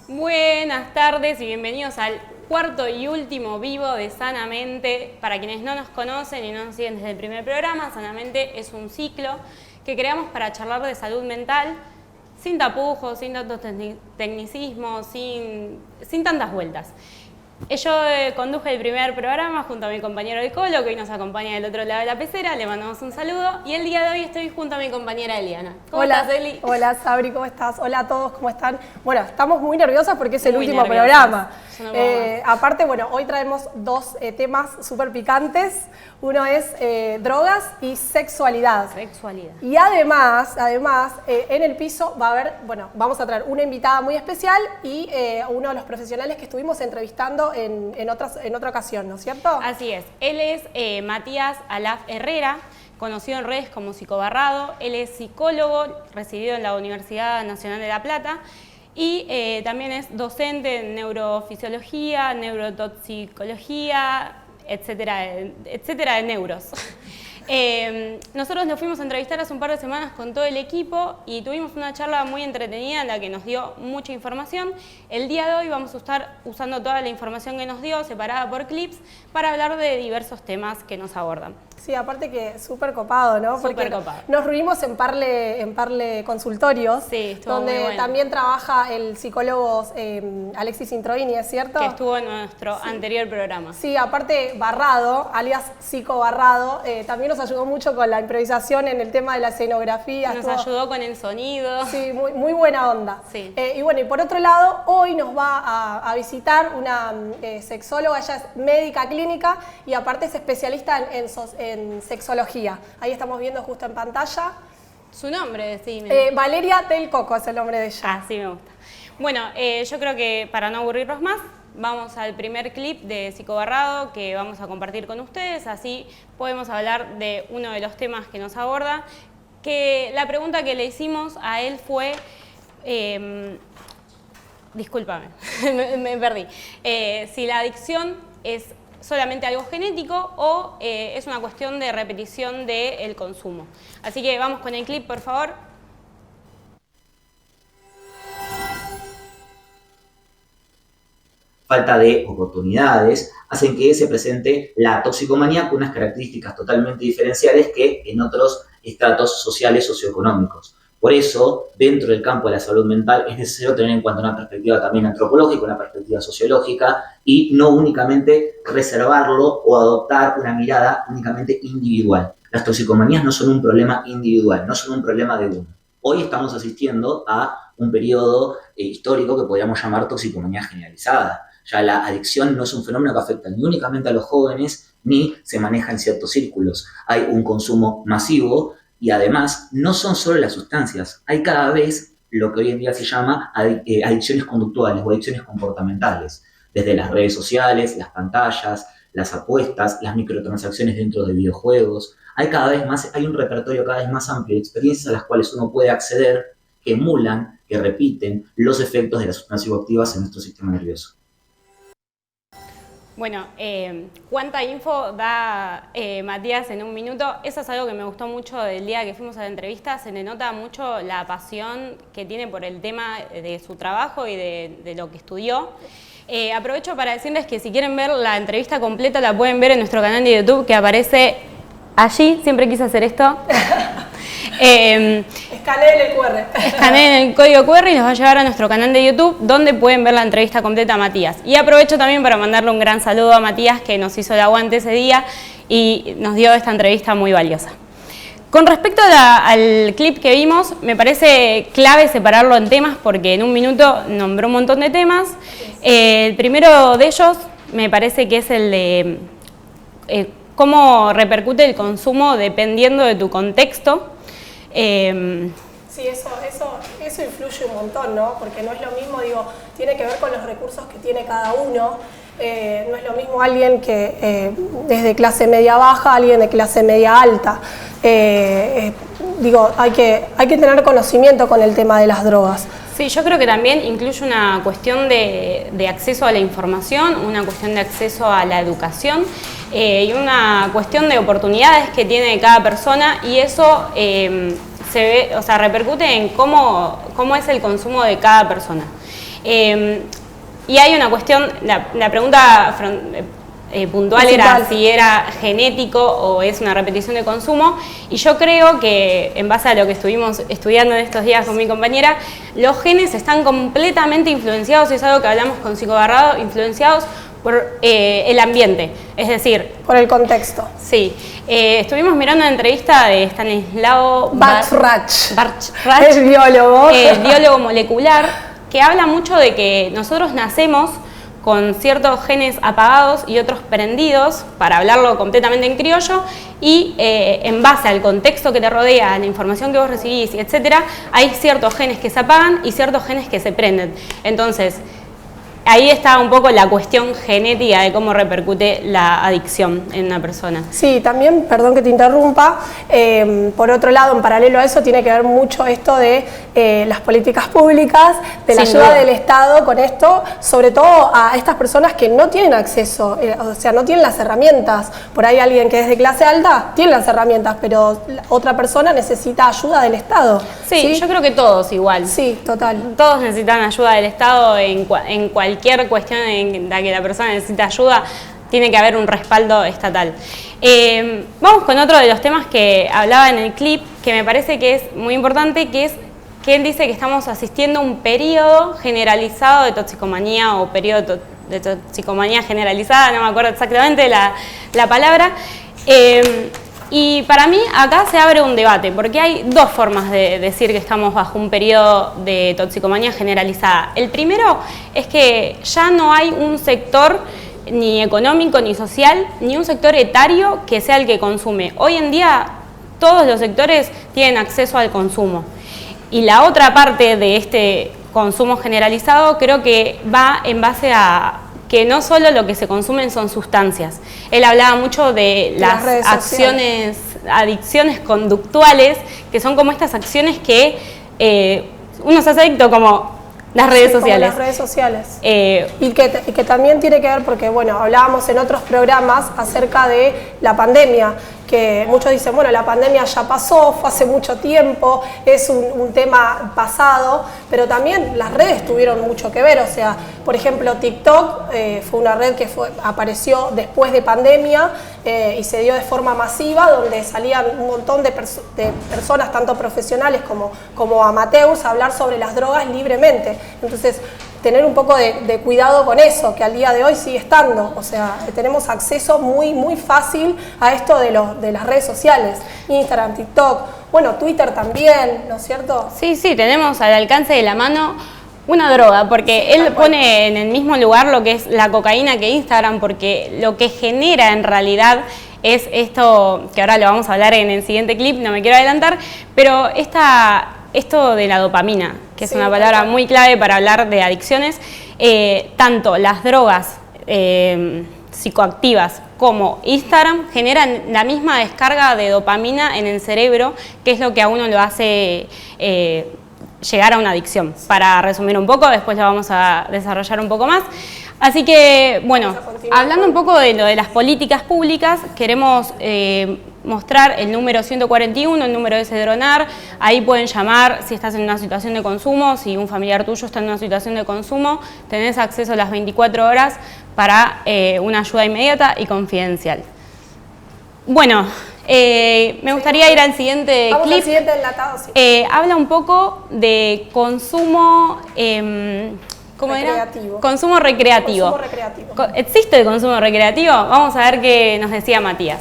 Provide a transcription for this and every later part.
Buenas tardes y bienvenidos al cuarto y último vivo de Sanamente. Para quienes no nos conocen y no nos siguen desde el primer programa, Sanamente es un ciclo que creamos para charlar de salud mental sin tapujos, sin tantos tecnicismos, sin tantas vueltas. Yo conduje el primer programa junto a mi compañero El Colo, que hoy nos acompaña del otro lado de la pecera. Le mandamos un saludo. Y el día de hoy estoy junto a mi compañera Eliana. ¿Cómo estás, Eli? Hola, Sabri, ¿cómo estás? Hola a todos, ¿cómo están? Bueno, estamos muy nerviosas porque es el último programa. Aparte, bueno, hoy traemos dos temas súper picantes. Uno es drogas y sexualidad. Y además, en el piso va a haber, bueno, vamos a traer una invitada muy especial y uno de los profesionales que estuvimos entrevistando en otra ocasión, ¿no es cierto? Así es. Él es Matías Alaf Herrera, conocido en redes como Psicobarrado. Él es psicólogo, residido en la Universidad Nacional de La Plata y también es docente en neurofisiología, neurotoxicología, etcétera, de neuros. Nosotros nos fuimos a entrevistar hace un par de semanas con todo el equipo y tuvimos una charla muy entretenida en la que nos dio mucha información. El día de hoy vamos a estar usando toda la información que nos dio, separada por clips, para hablar de diversos temas que nos abordan. Sí, aparte que súper copado, ¿no? Súper copado. Nos reunimos en Parle Consultorios, sí, donde bueno. También trabaja el psicólogo Alexis Introini, ¿es cierto? Que estuvo en nuestro anterior programa. Sí, aparte Barrado, alias Psico Barrado, también nos ayudó mucho con la improvisación en el tema de la escenografía. Nos ayudó con el sonido. Sí, muy buena onda. Sí. Y bueno, y por otro lado, hoy nos va a visitar una sexóloga, ella es médica clínica y aparte es especialista en sexología. Ahí estamos viendo justo en pantalla. ¿Su nombre? Sí. Valeria Del Coco es el nombre de ella. Ah, sí, me gusta. Bueno, yo creo que para no aburrirnos más, vamos al primer clip de Psicobarrado que vamos a compartir con ustedes, así podemos hablar de uno de los temas que nos aborda, que la pregunta que le hicimos a él fue, discúlpame, me perdí, si la adicción es solamente algo genético o es una cuestión de repetición del consumo. Así que vamos con el clip, por favor. Falta de oportunidades hacen que se presente la toxicomanía con unas características totalmente diferenciales que en otros estratos sociales socioeconómicos. Por eso, dentro del campo de la salud mental es necesario tener en cuenta una perspectiva también antropológica, una perspectiva sociológica y no únicamente reservarlo o adoptar una mirada únicamente individual. Las toxicomanías no son un problema individual, no son un problema de uno. Hoy estamos asistiendo a un periodo histórico que podríamos llamar toxicomanía generalizada. Ya la adicción no es un fenómeno que afecta ni únicamente a los jóvenes, ni se maneja en ciertos círculos. Hay un consumo masivo y además no son solo las sustancias. Hay cada vez lo que hoy en día se llama adicciones conductuales o adicciones comportamentales. Desde las redes sociales, las pantallas, las apuestas, las microtransacciones dentro de videojuegos. Hay un repertorio cada vez más amplio de experiencias a las cuales uno puede acceder que emulan, que repiten los efectos de las sustancias psicoactivas en nuestro sistema nervioso. Bueno, cuánta info da Matías en un minuto. Eso es algo que me gustó mucho del día que fuimos a la entrevista. Se le nota mucho la pasión que tiene por el tema de su trabajo y de lo que estudió. Aprovecho para decirles que si quieren ver la entrevista completa la pueden ver en nuestro canal de YouTube que aparece allí. Siempre quise hacer esto. Escaneen el QR. Escaneen el código QR y los va a llevar a nuestro canal de YouTube donde pueden ver la entrevista completa a Matías. Y aprovecho también para mandarle un gran saludo a Matías que nos hizo el aguante ese día y nos dio esta entrevista muy valiosa. Con respecto al clip que vimos, me parece clave separarlo en temas porque en un minuto nombró un montón de temas. El primero de ellos me parece que es el de cómo repercute el consumo dependiendo de tu contexto. Sí, eso influye un montón, ¿no? Porque no es lo mismo, tiene que ver con los recursos que tiene cada uno. No es lo mismo alguien que es de clase media baja, alguien de clase media alta. Hay que tener conocimiento con el tema de las drogas. Sí, yo creo que también incluye una cuestión de acceso a la información, una cuestión de acceso a la educación y una cuestión de oportunidades que tiene cada persona y eso repercute en cómo es el consumo de cada persona. Y hay una cuestión, la pregunta puntual era si era genético o es una repetición de consumo, y yo creo que, en base a lo que estuvimos estudiando en estos días con mi compañera, los genes están completamente influenciados, es algo que hablamos con Psico Barrado, influenciados por el ambiente, es decir... Por el contexto. Sí. Estuvimos mirando una entrevista de Stanislao Bartrach, el biólogo. Biólogo molecular, que habla mucho de que nosotros nacemos con ciertos genes apagados y otros prendidos, para hablarlo completamente en criollo, y en base al contexto que te rodea, a la información que vos recibís, etcétera, hay ciertos genes que se apagan y ciertos genes que se prenden. Entonces, ahí está un poco la cuestión genética de cómo repercute la adicción en una persona. Sí, también, perdón que te interrumpa, por otro lado, en paralelo a eso, tiene que ver mucho esto de las políticas públicas, de la ayuda del Estado con esto, sobre todo a estas personas que no tienen acceso, o sea, no tienen las herramientas. Por ahí alguien que es de clase alta tiene las herramientas, pero otra persona necesita ayuda del Estado. Sí, yo creo que todos igual. Sí, total. Todos necesitan ayuda del Estado en cualquier cuestión en la que la persona necesita ayuda, tiene que haber un respaldo estatal. Vamos con otro de los temas que hablaba en el clip, que me parece que es muy importante, que es que él dice que estamos asistiendo a un periodo generalizado de toxicomanía o periodo de toxicomanía generalizada, no me acuerdo exactamente la palabra. Y para mí acá se abre un debate, porque hay dos formas de decir que estamos bajo un periodo de toxicomanía generalizada. El primero es que ya no hay un sector ni económico ni social, ni un sector etario que sea el que consume. Hoy en día todos los sectores tienen acceso al consumo. Y la otra parte de este consumo generalizado creo que va en base a que no solo lo que se consumen son sustancias. Él hablaba mucho de las adicciones conductuales, que son como estas acciones que uno se hace adicto, como las redes sociales. Como las redes sociales. Y que también tiene que ver, porque bueno, hablábamos en otros programas acerca de la pandemia, que muchos dicen, bueno, la pandemia ya pasó, fue hace mucho tiempo, es un tema pasado, pero también las redes tuvieron mucho que ver. O sea, por ejemplo, TikTok fue una red que apareció después de pandemia y se dio de forma masiva, donde salían un montón de personas, tanto profesionales como amateurs, a hablar sobre las drogas libremente. Entonces, tener un poco de cuidado con eso, que al día de hoy sigue estando. O sea, tenemos acceso muy, muy fácil a esto de las redes sociales, Instagram, TikTok, bueno, Twitter también, ¿no es cierto? Sí, tenemos al alcance de la mano una droga, porque él pone en el mismo lugar lo que es la cocaína que Instagram, porque lo que genera en realidad es esto, que ahora lo vamos a hablar en el siguiente clip, no me quiero adelantar, pero esto de la dopamina, que es una palabra muy clave para hablar de adicciones, tanto las drogas psicoactivas como Instagram generan la misma descarga de dopamina en el cerebro, que es lo que a uno lo hace llegar a una adicción. Para resumir un poco, después lo vamos a desarrollar un poco más. Así que, bueno, hablando un poco de lo de las políticas públicas, queremos mostrar el número 141, el número de Cedronar. Ahí pueden llamar si estás en una situación de consumo, si un familiar tuyo está en una situación de consumo, tenés acceso a las 24 horas para una ayuda inmediata y confidencial. Bueno, me gustaría ir al siguiente clip. Al siguiente enlatado, sí. Habla un poco de consumo... ¿Cómo recreativo. Era? Consumo recreativo. Consumo recreativo. ¿Existe el consumo recreativo? Vamos a ver qué nos decía Matías.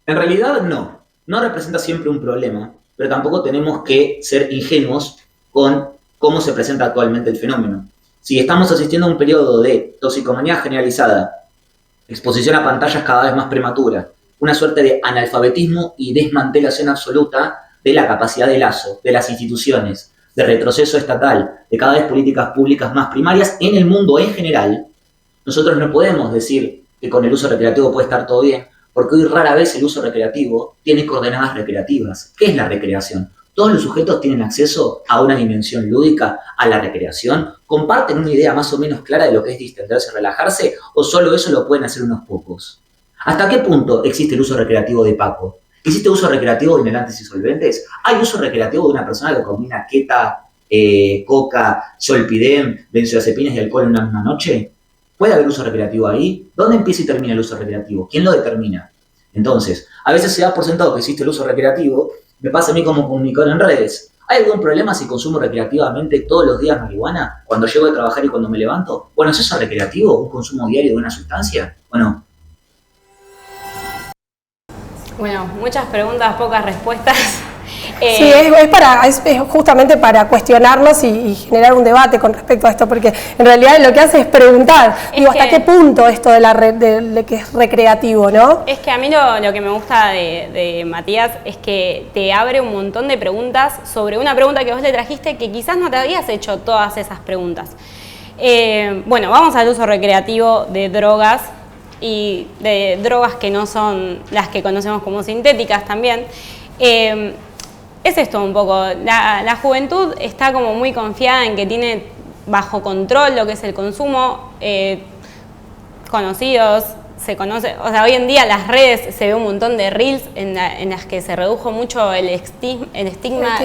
En realidad no representa siempre un problema, pero tampoco tenemos que ser ingenuos con cómo se presenta actualmente el fenómeno. Si estamos asistiendo a un periodo de toxicomanía generalizada, exposición a pantallas cada vez más prematura, una suerte de analfabetismo y desmantelación absoluta de la capacidad de lazo, de las instituciones, de retroceso estatal, de cada vez políticas públicas más primarias en el mundo en general, nosotros no podemos decir que con el uso recreativo puede estar todo bien, porque hoy rara vez el uso recreativo tiene coordenadas recreativas. ¿Qué es la recreación? Todos los sujetos tienen acceso a una dimensión lúdica, a la recreación, comparten una idea más o menos clara de lo que es distenderse, relajarse, o solo eso lo pueden hacer unos pocos. ¿Hasta qué punto existe el uso recreativo de Paco? ¿Hiciste uso recreativo de inhalantes y solventes? ¿Hay uso recreativo de una persona que combina keta, coca, zolpidem, benzodiazepinas y alcohol en una misma noche? ¿Puede haber uso recreativo ahí? ¿Dónde empieza y termina el uso recreativo? ¿Quién lo determina? Entonces, a veces se da por sentado que existe el uso recreativo. Me pasa a mí como comunicador en redes. ¿Hay algún problema si consumo recreativamente todos los días marihuana? Cuando llego de trabajar y cuando me levanto. Bueno, ¿es eso recreativo? ¿Un consumo diario de una sustancia? ¿O no? Bueno, muchas preguntas, pocas respuestas. Sí, es justamente para cuestionarnos y generar un debate con respecto a esto, porque en realidad lo que hace es preguntar, ¿hasta qué punto esto de que es recreativo, no? Es que a mí lo que me gusta de Matías es que te abre un montón de preguntas sobre una pregunta que vos le trajiste que quizás no te habías hecho todas esas preguntas. Bueno, vamos al uso recreativo de drogas y de drogas que no son las que conocemos como sintéticas también. Es esto un poco, la juventud está como muy confiada en que tiene bajo control lo que es el consumo, conocidos, se conoce, o sea, hoy en día las redes se ve un montón de reels en las que se redujo mucho el estigma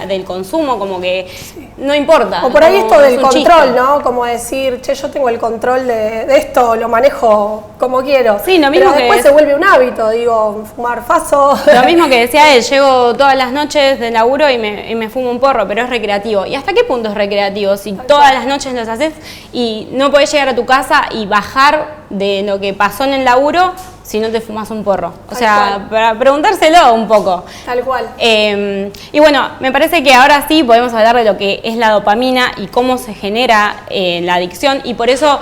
del consumo, como que no importa. O por ahí esto del control, chiste, ¿no? Como decir, che, yo tengo el control de esto, lo manejo como quiero. Sí, lo mismo. Pero después se vuelve un hábito, digo, fumar faso. Lo mismo que decía él, llego todas las noches del laburo y me fumo un porro, pero es recreativo. ¿Y hasta qué punto es recreativo? Si todas las noches los haces y no podés llegar a tu casa y bajar de lo que pasó en el laburo si no te fumas un porro. O sea, para preguntárselo un poco. Tal cual. Y bueno, me parece que ahora sí podemos hablar de lo que es la dopamina y cómo se genera la adicción, y por eso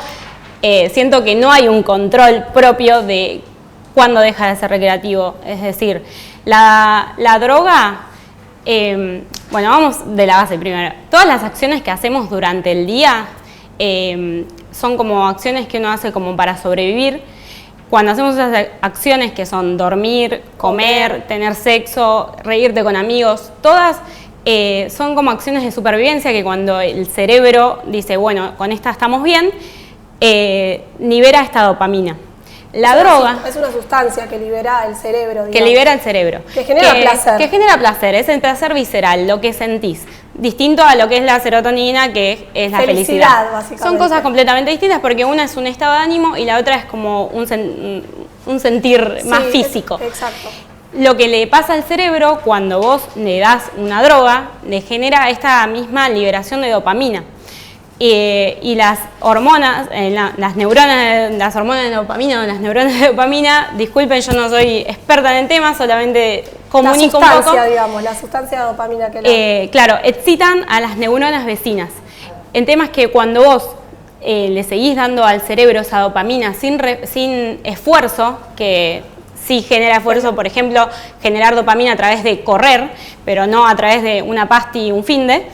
siento que no hay un control propio de cuándo deja de ser recreativo. Es decir, la droga, bueno, vamos de la base primero. Todas las acciones que hacemos durante el día son como acciones que uno hace como para sobrevivir. Cuando hacemos esas acciones que son dormir, comer, tener sexo, reírte con amigos, todas son como acciones de supervivencia que cuando el cerebro dice, bueno, con esta estamos bien, libera esta dopamina. La droga... Es una sustancia que libera el cerebro, digamos. Que libera el cerebro. Que genera placer. Que genera placer, es el placer visceral, lo que sentís. Distinto a lo que es la serotonina, que es la felicidad. Básicamente. Son cosas completamente distintas porque una es un estado de ánimo y la otra es como un sentir más físico. Exacto. Lo que le pasa al cerebro cuando vos le das una droga, le genera esta misma liberación de dopamina. Y las hormonas, las hormonas de dopamina o las neuronas de dopamina, disculpen, yo no soy experta en el tema, solamente comunico un poco. La sustancia, digamos, la sustancia de dopamina que claro, excitan a las neuronas vecinas. El tema es que cuando vos le seguís dando al cerebro esa dopamina sin esfuerzo, que sí genera esfuerzo, por ejemplo, generar dopamina a través de correr, pero no a través de una pasti y un finde.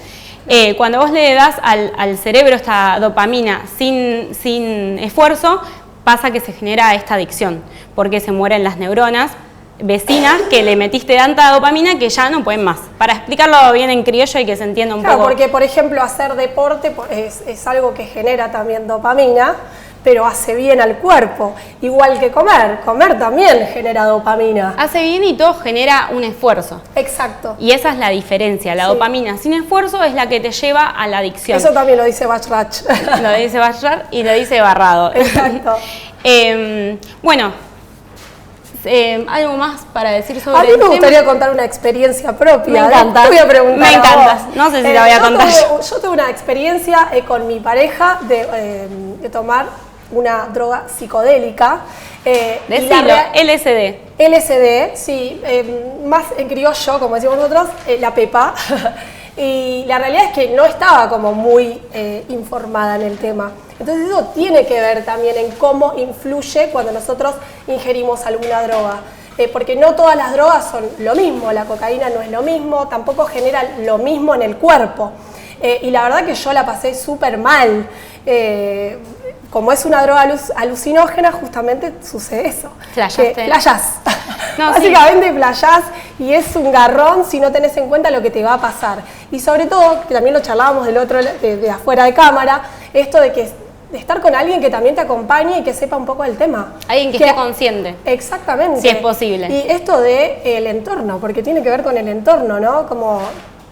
Cuando vos le das al cerebro esta dopamina sin esfuerzo, pasa que se genera esta adicción, porque se mueren las neuronas vecinas que le metiste tanta dopamina que ya no pueden más. Para explicarlo bien en criollo y que se entienda un poco. Porque, por ejemplo, hacer deporte es algo que genera también dopamina, pero hace bien al cuerpo. Igual que comer también genera dopamina. Hace bien y todo genera un esfuerzo. Exacto. Y esa es la diferencia. La dopamina sin esfuerzo es la que te lleva a la adicción. Eso también lo dice Bachrach. Lo dice Bachrach y lo dice Barrado. Exacto. Bueno, ¿algo más para decir sobre el tema? A mí me gustaría tema? Contar una experiencia propia. Me encanta. Te voy a preguntar. Me encanta. No sé si la voy a contar. Yo tuve una experiencia con mi pareja de tomar una droga psicodélica. Decilo, LSD. LSD, sí, más en criollo, como decimos nosotros, la pepa. Y la realidad es que no estaba como muy informada en el tema. Entonces eso tiene que ver también en cómo influye cuando nosotros ingerimos alguna droga. Porque no todas las drogas son lo mismo, la cocaína no es lo mismo, tampoco genera lo mismo en el cuerpo. Y la verdad que yo la pasé súper mal. Como es una droga alucinógena, justamente sucede eso. Playás. No, básicamente playás y es un garrón si no tenés en cuenta lo que te va a pasar. Y sobre todo, que también lo charlábamos del otro, de afuera de cámara, esto de que estar con alguien que también te acompañe y que sepa un poco del tema. Alguien que esté consciente. Exactamente. Si es posible. Y esto de el entorno, porque tiene que ver con el entorno, ¿no? Como,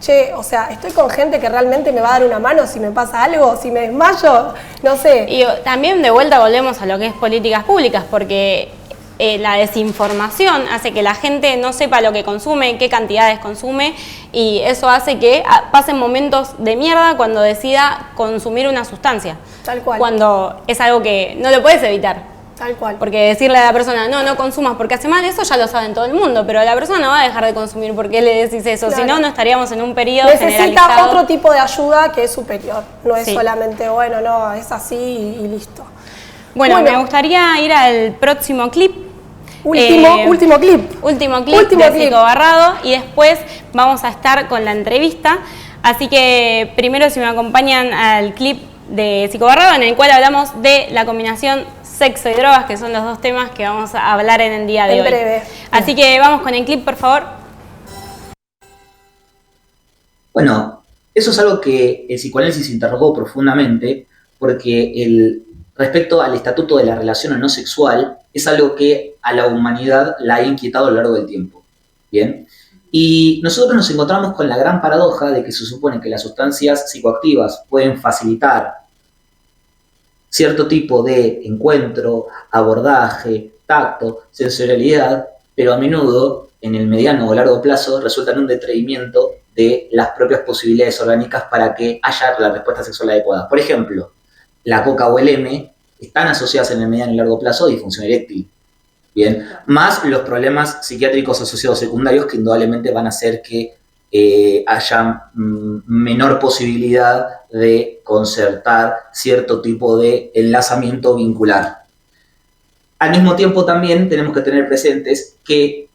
che, o sea, estoy con gente que realmente me va a dar una mano si me pasa algo, si me desmayo, no sé. Y también de vuelta volvemos a lo que es políticas públicas, porque la desinformación hace que la gente no sepa lo que consume, qué cantidades consume, y eso hace que pasen momentos de mierda cuando decida consumir una sustancia. Tal cual. Cuando es algo que no lo puedes evitar. Tal cual. Porque decirle a la persona, no consumas porque hace mal, eso ya lo saben todo el mundo, pero la persona no va a dejar de consumir porque le decís eso, claro. Si no, no estaríamos en un periodo necesita generalizado. otro tipo de ayuda que es superior, no es Sí. solamente, bueno, no, es así y listo. Bueno, me gustaría ir al próximo clip. Último clip. Último clip de Psico Barrado y después vamos a estar con la entrevista. Así que primero si me acompañan al clip de Psico Barrado, en el cual hablamos de la combinación sexo y drogas, que son los dos temas que vamos a hablar en el día de hoy. En breve. Así que vamos con el clip, por favor. Bueno, eso es algo que el psicoanálisis interrogó profundamente, porque respecto al estatuto de la relación no sexual, es algo que a la humanidad la ha inquietado a lo largo del tiempo. ¿Bien? Y nosotros nos encontramos con la gran paradoja de que se supone que las sustancias psicoactivas pueden facilitar cierto tipo de encuentro, abordaje, tacto, sensorialidad, pero a menudo, en el mediano o largo plazo, resultan un detrimento de las propias posibilidades orgánicas para que haya la respuesta sexual adecuada. Por ejemplo, la coca o el M están asociadas en el mediano y largo plazo a disfunción eréctil. Bien, más los problemas psiquiátricos asociados secundarios que indudablemente van a hacer que haya menor posibilidad de concertar cierto tipo de enlazamiento vincular. Al mismo tiempo también tenemos que tener presentes que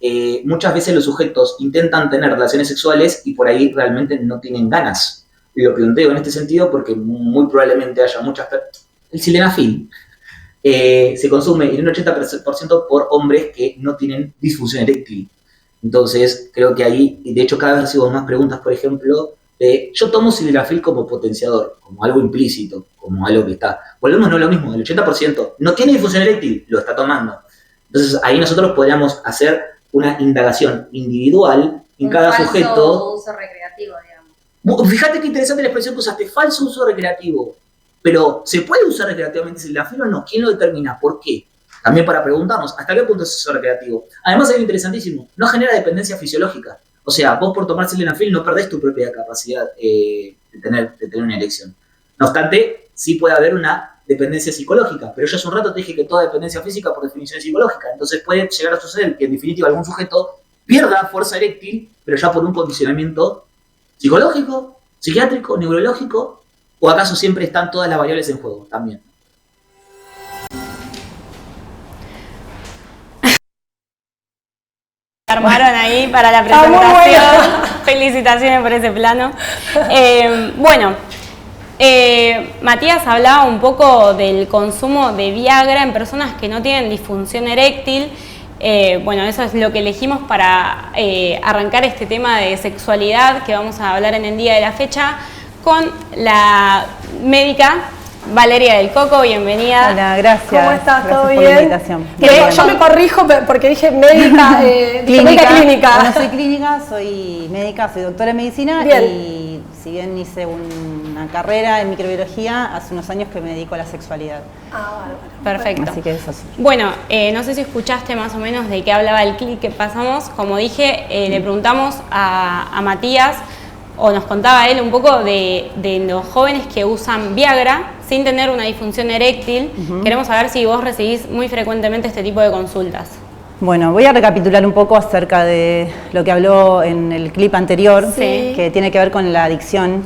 muchas veces los sujetos intentan tener relaciones sexuales y por ahí realmente no tienen ganas. Lo planteo en este sentido porque muy probablemente haya muchas personas. El sildenafil se consume en un 80% por hombres que no tienen disfunción eréctil. Entonces, creo que ahí, de hecho, cada vez recibo más preguntas, por ejemplo, yo tomo sildenafil como potenciador, como algo implícito, como algo que está. Volvemos a lo mismo, el 80% no tiene disfunción eréctil, lo está tomando. Entonces, ahí nosotros podríamos hacer una indagación individual en cada sujeto. Falso uso recreativo, digamos. Fíjate qué interesante la expresión que usaste, falso uso recreativo. Pero, ¿se puede usar recreativamente sildenafil o no? ¿Quién lo determina? ¿Por qué? También para preguntarnos, ¿hasta qué punto es uso recreativo? Además, hay algo interesantísimo, no genera dependencia fisiológica. O sea, vos por tomar sildenafil no perdés tu propia capacidad de tener una erección. No obstante, sí puede haber una dependencia psicológica, pero yo hace un rato te dije que toda dependencia física por definición es psicológica. Entonces puede llegar a suceder que en definitiva algún sujeto pierda fuerza eréctil, pero ya por un condicionamiento psicológico, psiquiátrico, neurológico, o acaso siempre están todas las variables en juego también. Armaron ahí para la presentación. Felicitaciones por ese plano. Matías hablaba un poco del consumo de Viagra en personas que no tienen disfunción eréctil. Eso es lo que elegimos para arrancar este tema de sexualidad que vamos a hablar en el día de la fecha con la médica Valeria del Coco. Bienvenida. Hola, gracias. ¿Cómo estás? ¿Todo Gracias bien? por la invitación. Yo me corrijo porque dije médica, clínica. No soy clínica, soy médica, soy doctora en medicina. Bien. Y si bien hice una carrera en microbiología, hace unos años que me dedico a la sexualidad. Bárbaro. Perfecto. Así que eso sí. Bueno, no sé si escuchaste más o menos de qué hablaba el clip que pasamos. Como dije, le preguntamos a Matías, o nos contaba él un poco de los jóvenes que usan Viagra sin tener una disfunción eréctil. Queremos saber si vos recibís muy frecuentemente este tipo de consultas. Bueno, voy a recapitular un poco acerca de lo que habló en el clip anterior, Sí. que tiene que ver con la adicción.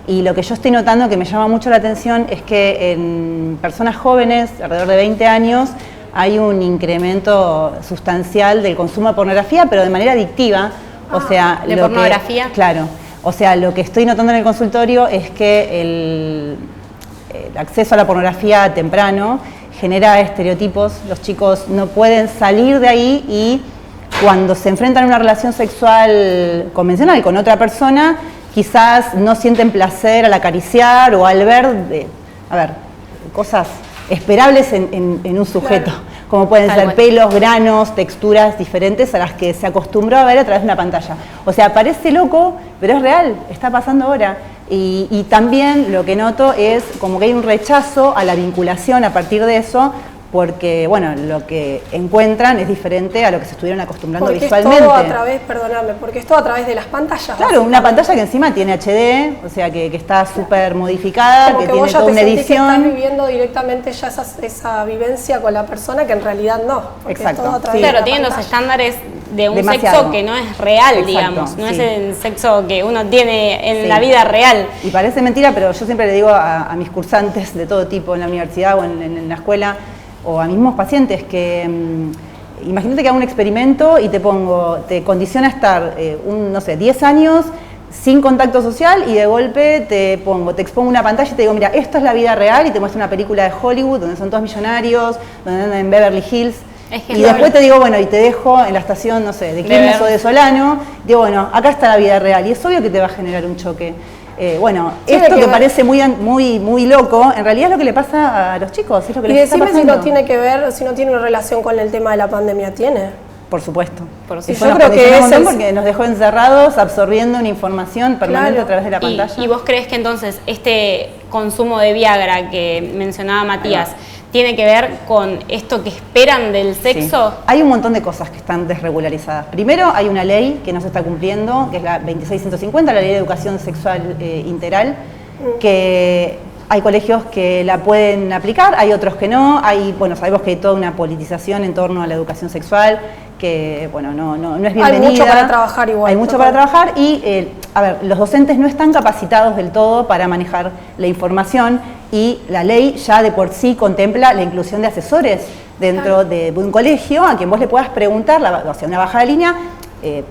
Y lo que yo estoy notando que me llama mucho la atención es que en personas jóvenes, alrededor de 20 años, hay un incremento sustancial del consumo de pornografía, pero de manera adictiva. O sea, ¿de pornografía? Claro. O sea, lo que estoy notando en el consultorio es que el acceso a la pornografía temprano genera estereotipos. Los chicos no pueden salir de ahí y cuando se enfrentan a una relación sexual convencional con otra persona, quizás no sienten placer al acariciar o al ver. cosas esperables en un sujeto, Claro. como pueden Tal ser cual. pelos, granos, texturas diferentes a las que se acostumbró a ver a través de una pantalla. O sea, parece loco, pero es real, está pasando ahora. Y también lo que noto es como que hay un rechazo a la vinculación a partir de eso, porque, bueno, lo que encuentran es diferente a lo que se estuvieron acostumbrando Porque visualmente. es todo a través, perdóname, porque es todo a través de las pantallas. Claro, una pantalla que encima tiene HD, o sea, que está súper modificada, Como que que tiene vos ya toda te una sentís que estás edición. viviendo directamente ya esa vivencia con la persona que en realidad no. Porque Exacto, es todo a través sí. de Claro, la tienen los pantalla. estándares de un Demasiado. sexo que no es real, Exacto, digamos, no sí. es el sexo que uno tiene en Sí. la vida real. Y parece mentira, pero yo siempre le digo a mis cursantes de todo tipo en la universidad o en la escuela, o a mismos pacientes, que imagínate que hago un experimento y te condiciona a estar, no sé, 10 años sin contacto social y de golpe te expongo una pantalla y te digo, mira, esto es la vida real, y te muestro una película de Hollywood donde son todos millonarios, donde andan en Beverly Hills. Es que Y no. después te digo, bueno, y te dejo en la estación, no sé, de Quilmes o de Solano, digo, bueno, acá está la vida real, y es obvio que te va a generar un choque. Bueno, Tiene esto que que ver. parece muy loco, en realidad es lo que le pasa a los chicos, es lo que Y les está decime si pasando. no tiene que ver, si no tiene una relación con el tema de la pandemia. ¿Tiene? Por supuesto. Por Y supuesto. yo Yo creo creo que que es ese es- porque nos dejó encerrados, absorbiendo una información permanente Claro. a través de la Y, pantalla. y vos crees que entonces este consumo de Viagra que mencionaba Matías tiene que ver con esto que esperan del sexo? Sí. Hay un montón de cosas que están desregularizadas. Primero, hay una ley que no se está cumpliendo, que es la 26150, la Ley de Educación Sexual Integral, que hay colegios que la pueden aplicar, hay otros que no. Bueno, sabemos que hay toda una politización en torno a la educación sexual, que, bueno, no es bienvenida. Hay mucho para trabajar igual. Hay mucho para trabajar y, a ver, los docentes no están capacitados del todo para manejar la información, y la ley ya de por sí contempla la inclusión de asesores dentro de un colegio a quien vos le puedas preguntar, o sea, una baja de línea,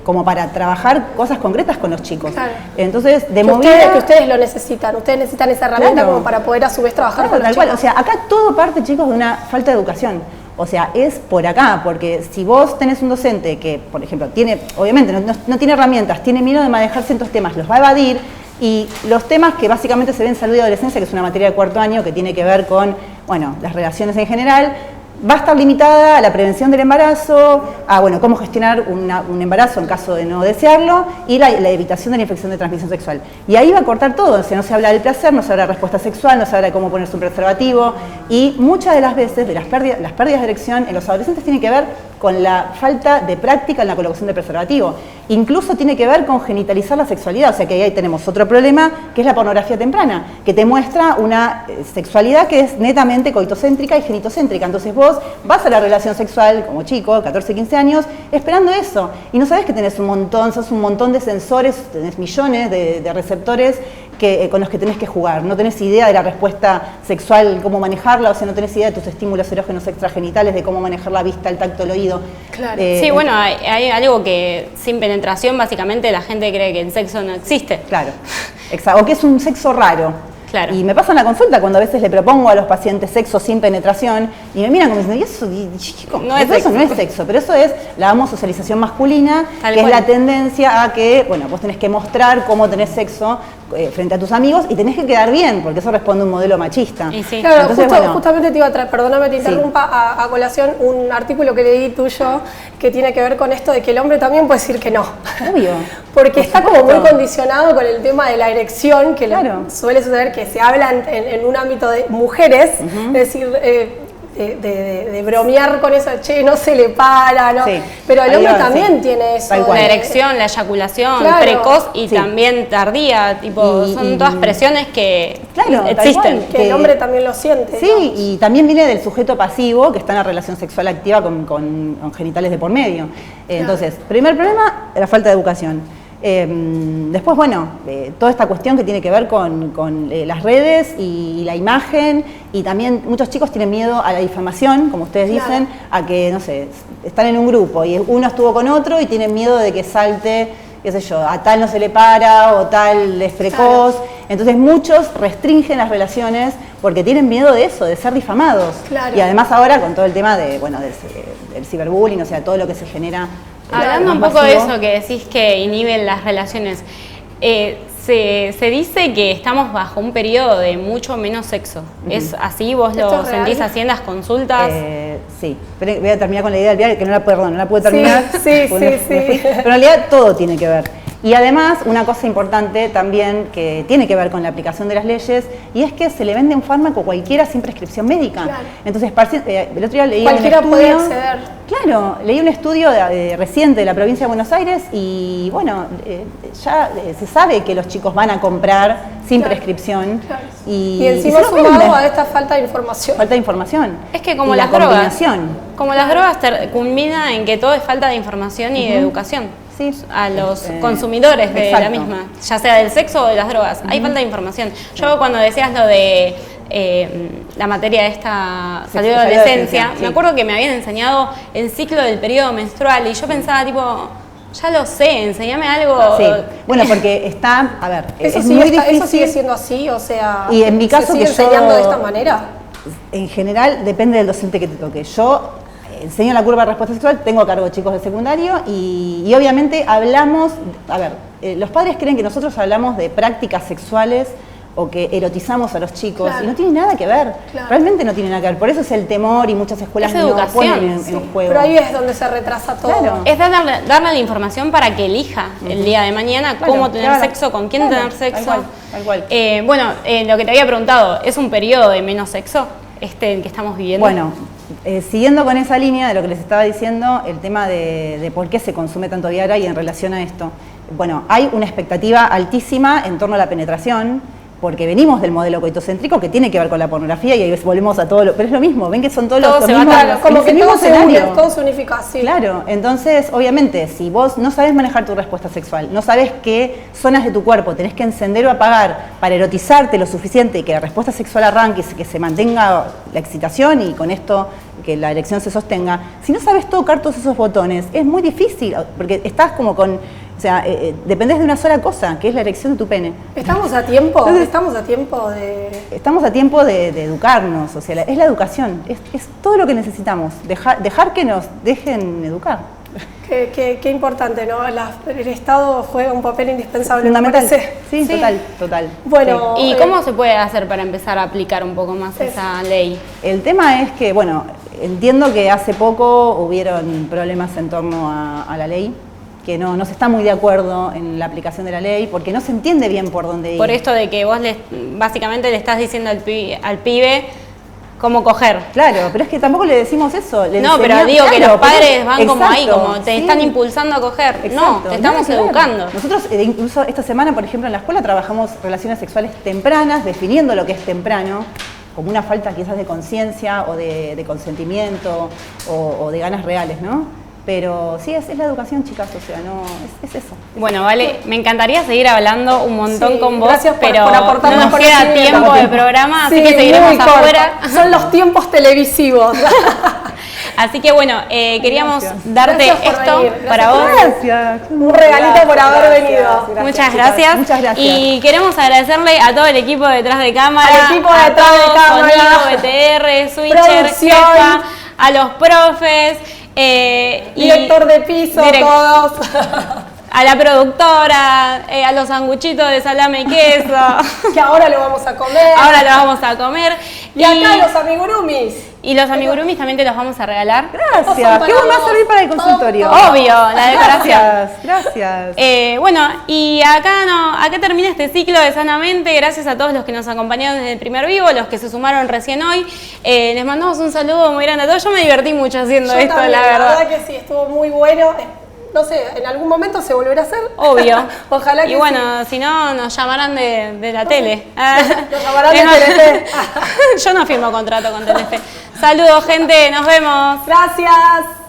como para trabajar cosas concretas con los chicos. Claro. Entonces, de Que movida... ustedes lo necesitan, ustedes necesitan esa herramienta Claro. como para poder a su vez trabajar Claro, con los tal cual. chicos. O sea, acá todo parte, chicos, de una falta de educación. O sea, es por acá, porque si vos tenés un docente que, por ejemplo, obviamente no tiene herramientas, tiene miedo de manejar ciertos temas, los va a evadir, y los temas que básicamente se ven en salud y adolescencia, que es una materia de cuarto año que tiene que ver con, bueno, las relaciones en general, va a estar limitada a la prevención del embarazo, a, bueno, cómo gestionar un embarazo en caso de no desearlo, y la evitación de la infección de transmisión sexual. Y ahí va a cortar todo, o sea, no se habla del placer, no se habla de respuesta sexual, no se habla de cómo ponerse un preservativo, y muchas de las veces de las pérdidas de erección en los adolescentes tienen que ver con la falta de práctica en la colocación de preservativo. Incluso tiene que ver con genitalizar la sexualidad, o sea que ahí tenemos otro problema, que es la pornografía temprana, que te muestra una sexualidad que es netamente coitocéntrica y genitocéntrica. Entonces vos vas a la relación sexual como chico, 14, 15 años, esperando eso, y no sabés que tenés sos un montón de sensores, tenés millones de receptores con los que tenés que jugar. No tenés idea de la respuesta sexual, cómo manejarla, o sea, no tenés idea de tus estímulos erógenos extragenitales, de cómo manejar la vista, el tacto, el oído. Claro. Sí, bueno, hay algo que sin penetración básicamente la gente cree que el sexo no existe. Claro, exacto, o que es un sexo raro. Claro. Y me pasa en la consulta cuando a veces le propongo a los pacientes sexo sin penetración y me miran como diciendo, ¿y eso? Chico, No es eso sexo. no es sexo, pero eso es la homosocialización masculina, Tal que cual. es la tendencia a que, bueno, vos tenés que mostrar cómo tenés sexo frente a tus amigos y tenés que quedar bien, porque eso responde a un modelo machista. Y sí. Claro, Entonces, bueno, justamente te iba a traer, perdóname, te Sí. interrumpa, a colación un artículo que leí tuyo que tiene que ver con esto de que el hombre también puede decir que no. obvio. Porque Por está como muy supuesto. condicionado con el tema de la erección, que Claro. suele suceder que se habla en un ámbito de mujeres, es decir, de bromear con eso, che, no se le para, ¿no? Sí. Pero el Ahí hombre va, también sí. tiene eso. Tal cual. La erección, la eyaculación, Claro. precoz y Sí. también tardía, tipo, Y- son y- todas presiones que Claro, tal existen. cual. Que el hombre también lo siente. Sí, y también viene del sujeto pasivo que está en la relación sexual activa con genitales de por medio. Entonces, primer problema, la falta de educación. Después, bueno, toda esta cuestión que tiene que ver con las redes y la imagen, y también muchos chicos tienen miedo a la difamación, como ustedes Claro. dicen, a que, no sé, están en un grupo y uno estuvo con otro y tienen miedo de que salte, qué sé yo, a tal no se le para o tal es precoz. Entonces muchos restringen las relaciones porque tienen miedo de eso, de ser difamados. Claro. Y además ahora con todo el tema del ciberbullying, o sea, todo lo que se genera. Hablando más un poco de masivo. eso que decís que inhiben las relaciones, Se dice que estamos bajo un periodo de mucho menos sexo. ¿Es así? ¿Vos lo sentís así en las consultas? Sí, pero voy a terminar con la idea del viaje, que no la pude terminar. Sí. Pero en realidad todo tiene que ver. Y además, una cosa importante también que tiene que ver con la aplicación de las leyes, y es que se le vende un fármaco cualquiera sin prescripción médica. Claro. Entonces, el otro día leí cualquiera un puede estudio. acceder. Claro, leí un estudio reciente de la provincia de Buenos Aires y bueno, ya se sabe que los chicos van a comprar sin prescripción. Claro. Y encima se lo sumado venden. a esta falta de información. Falta de información. Es que como Y las la drogas. combinación. Como las drogas culmina en que todo es falta de información y de educación. Sí. A los consumidores de exacto. la misma, ya sea del sexo o de las drogas. Hay falta de información. Yo cuando decías lo de la materia de esta salud de adolescencia, sí. me acuerdo que me habían enseñado el ciclo del periodo menstrual y yo pensaba tipo, ya lo sé, enséñame algo. Sí, bueno, porque está, a ver, Eso, es sigue, muy difícil. eso sigue siendo así, o sea, Y en mi caso ¿se sigue que yo- enseñando de esta manera? En general, depende del docente que te toque. Yo enseño la curva de respuesta sexual, tengo a cargo de chicos de secundario y obviamente hablamos, a ver, los padres creen que nosotros hablamos de prácticas sexuales o que erotizamos a los chicos, Claro. y no tiene nada que ver, Claro. realmente no tiene nada que ver, por eso es el temor y muchas escuelas Es no educación. ponen en juego. Pero ahí es donde se retrasa todo. Claro. Es darle la información para que elija el día de mañana Claro, cómo tener claro. sexo, con quién Claro, tener sexo. tal cual. Bueno, lo que te había preguntado, ¿es un periodo de menos sexo el que estamos viviendo? Bueno, siguiendo con esa línea de lo que les estaba diciendo, el tema de por qué se consume tanto Viagra y en relación a esto. Bueno, hay una expectativa altísima en torno a la penetración, porque venimos del modelo coitocéntrico que tiene que ver con la pornografía y ahí volvemos a todo lo... Pero es lo mismo, ven que son todos Todo los se va mismos... Claro, como es que el mismo todo se une, escenario. todo se unifica así. Claro, entonces, obviamente, si vos no sabés manejar tu respuesta sexual, no sabés qué zonas de tu cuerpo tenés que encender o apagar para erotizarte lo suficiente y que la respuesta sexual arranque y que se mantenga la excitación y con esto que la erección se sostenga, si no sabes tocar todos esos botones, es muy difícil, porque estás como con... O sea, dependés de una sola cosa, que es la erección de tu pene. ¿Estamos a tiempo? Entonces- ¿Estamos a tiempo de...? Estamos a tiempo de educarnos, o sea, es la educación, es todo lo que necesitamos, dejar que nos dejen educar. Qué importante, ¿no? El Estado juega un papel indispensable, me Fundamental. parece. Sí, total. Bueno, ¿Y cómo se puede hacer para empezar a aplicar un poco más esa ley? El tema es que, bueno, entiendo que hace poco hubieron problemas en torno a la ley, que no se está muy de acuerdo en la aplicación de la ley, porque no se entiende bien por dónde ir. Por esto de que vos básicamente le estás diciendo al pibe cómo coger. Claro, pero es que tampoco le decimos eso. No, pero digo que los padres van como ahí, exacto, como te sí. están impulsando a coger. No, Exacto, te estamos nada que ver. educando. Nosotros incluso esta semana, por ejemplo, en la escuela trabajamos relaciones sexuales tempranas, definiendo lo que es temprano, como una falta quizás de conciencia o de consentimiento o de ganas reales, ¿no? Pero sí, es la educación, chicas, o sea, no, es eso. Bueno, vale, me encantaría seguir hablando un montón Sí, con vos, gracias por pero aportarnos no nos por queda ese tiempo tiempo. de programa, así Sí, que seguiremos muy corto. afuera. Son los tiempos televisivos. Así que bueno, queríamos Gracias. darte Gracias por esto venir, gracias para por vos. venir. Gracias. Un regalito por haber venido. Muchas chicas. gracias. Muchas gracias. Y queremos agradecerle a todo el equipo detrás de cámara, Al equipo a detrás de todo, cámara. Sonido, BTR, Switcher, Producción. Jefa, a los profes, y Director de piso, todos. a la productora, a los sanguchitos de salame y queso. Que ahora lo vamos a comer. Ahora lo vamos a comer. Y acá los amigurumis. Y los amigurumis también te los vamos a regalar. Gracias. Son ¿Qué para va a vos. servir para el consultorio? Obvio, la decoración. Gracias. Bueno, y acá termina este ciclo de Sanamente. Gracias a todos los que nos acompañaron desde el primer vivo, los que se sumaron recién hoy. Les mandamos un saludo muy grande a todos. Yo me divertí mucho haciendo Yo esto, también, la verdad. que sí, estuvo muy bueno. No sé, ¿en algún momento se volverá a hacer? Obvio. Ojalá que Y bueno, si no, nos llamarán de la tele. Nos llamarán de Telefe. Yo no firmo contrato con Telefe. Saludos, gente. Nos vemos. Gracias.